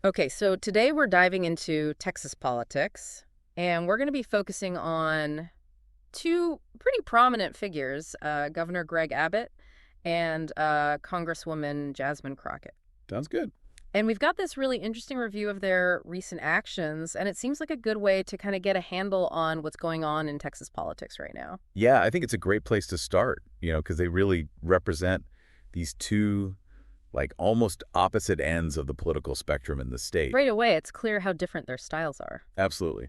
Okay, so today we're diving into Texas politics, and we're going to be focusing on two pretty prominent figures, Governor Greg Abbott and Congresswoman Jasmine Crockett. Sounds good. And we've got this really interesting review of their recent actions, and it seems like a good way to kind of get a handle on what's going on in Texas politics right now. Yeah, I think it's a great place to start, because they really represent these two, like, almost opposite ends of the political spectrum in the state. Right away, it's clear how different their styles are. Absolutely.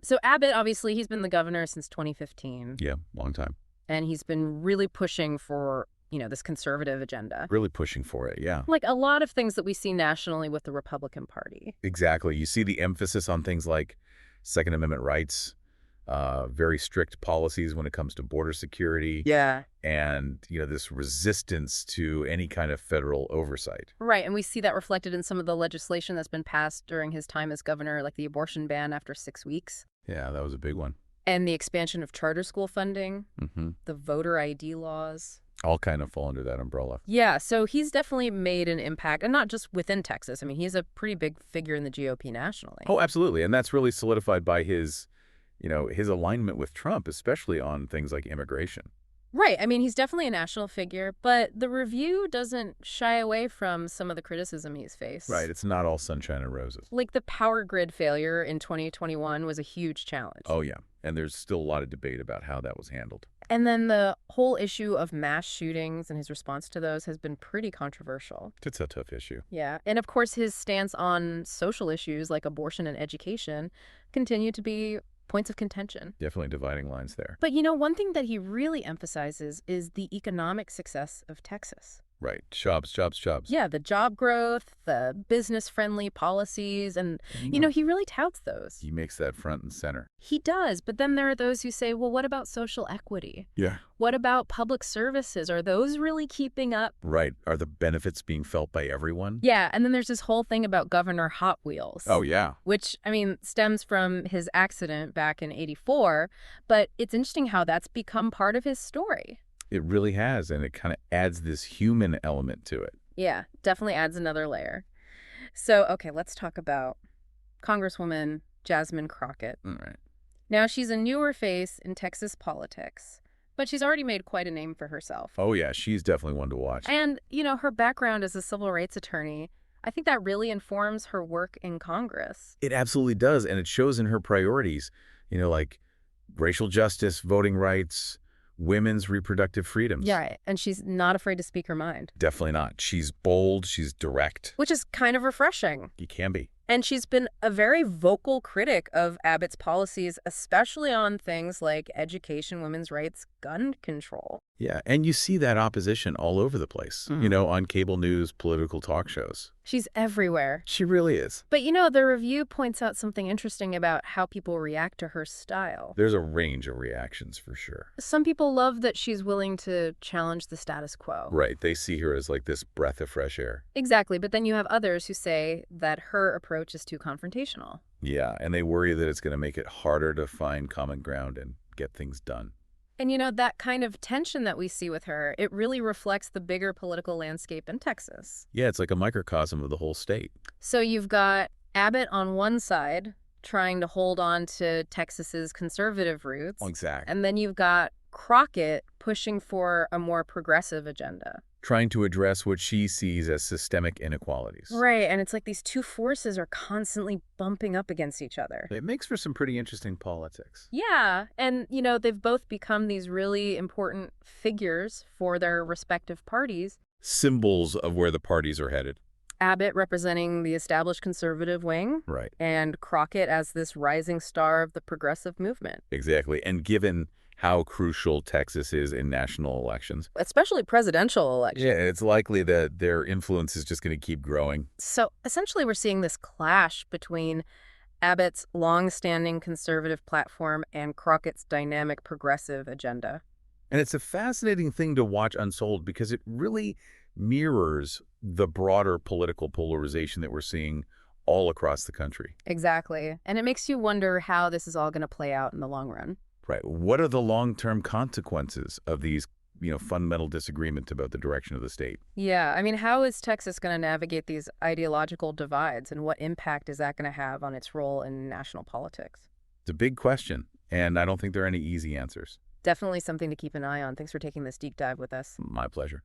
So Abbott, obviously, he's been the governor since 2015, Yeah, long time. and he's been really pushing for, this conservative agenda. Really pushing for it, yeah. Like a lot of things that we see nationally with the Republican Party. Exactly. You see the emphasis on things like Second Amendment rights, very strict policies when it comes to border security. Yeah. And, this resistance to any kind of federal oversight. Right, and we see that reflected in some of the legislation that's been passed during his time as governor, like the abortion ban after 6 weeks, Yeah, that was a big one. and the expansion of charter school funding, Mm-hmm. the voter ID laws. All kind of fall under that umbrella. Yeah, so he's definitely made an impact, and not just within Texas. I mean, he's a pretty big figure in the GOP nationally. Oh, absolutely. And that's really solidified by his alignment with Trump, especially on things like immigration. Right. I mean, he's definitely a national figure, but the review doesn't shy away from some of the criticism he's faced. Right. It's not all sunshine and roses. Like the power grid failure in 2021 was a huge challenge. Oh, yeah. And there's still a lot of debate about how that was handled. And then the whole issue of mass shootings and his response to those has been pretty controversial. It's a tough issue. Yeah. And of course, his stance on social issues like abortion and education continue to be points of contention. Definitely dividing lines there. But one thing that he really emphasizes is the economic success of Texas. Right. Jobs, jobs, jobs. Yeah, the job growth, the business-friendly policies, and, he really touts those. He makes that front and center. He does, but then there are those who say, well, what about social equity? Yeah. What about public services? Are those really keeping up? Right. Are the benefits being felt by everyone? Yeah, and then there's this whole thing about Governor Hot Wheels. Oh, yeah. Which, stems from his accident back in '84, but it's interesting how that's become part of his story. It really has, and it kind of adds this human element to it. Yeah, definitely adds another layer. So, okay, let's talk about Congresswoman Jasmine Crockett. All right. Now, she's a newer face in Texas politics, but she's already made quite a name for herself. Oh, yeah, she's definitely one to watch. And, her background as a civil rights attorney, I think that really informs her work in Congress. It absolutely does, and it shows in her priorities, like racial justice, voting rights, women's reproductive freedoms. Yeah, and she's not afraid to speak her mind. Definitely not. She's bold, she's direct. Which is kind of refreshing. You can be. And she's been a very vocal critic of Abbott's policies, especially on things like education, women's rights, gun control. Yeah, and you see that opposition all over the place, on cable news, political talk shows. She's everywhere. She really is. But the review points out something interesting about how people react to her style. There's a range of reactions for sure. Some people love that she's willing to challenge the status quo. Right, they see her as like this breath of fresh air. Exactly, but then you have others who say that her approach is too confrontational. Yeah, and they worry that it's going to make it harder to find common ground and get things done. And that kind of tension that we see with her, it really reflects the bigger political landscape in Texas. Yeah, it's like a microcosm of the whole state. So you've got Abbott on one side trying to hold on to Texas's conservative roots. Exactly. And then you've got Crockett pushing for a more progressive agenda. Trying to address what she sees as systemic inequalities. Right, and it's like these two forces are constantly bumping up against each other. It makes for some pretty interesting politics. Yeah, and, they've both become these really important figures for their respective parties. Symbols of where the parties are headed. Abbott representing the established conservative wing. Right. And Crockett as this rising star of the progressive movement. Exactly, and given how crucial Texas is in national elections. Especially presidential elections. Yeah, it's likely that their influence is just going to keep growing. So essentially we're seeing this clash between Abbott's long-standing conservative platform and Crockett's dynamic progressive agenda. And it's a fascinating thing to watch unfold because it really mirrors the broader political polarization that we're seeing all across the country. Exactly. And it makes you wonder how this is all going to play out in the long run. Right. What are the long-term consequences of these fundamental disagreement about the direction of the state. Yeah, I mean, how is Texas going to navigate these ideological divides, and what impact is that going to have on its role in national politics? It's a big question, and I don't think there are any easy answers. Definitely something to keep an eye on. Thanks for taking this deep dive with us. My pleasure.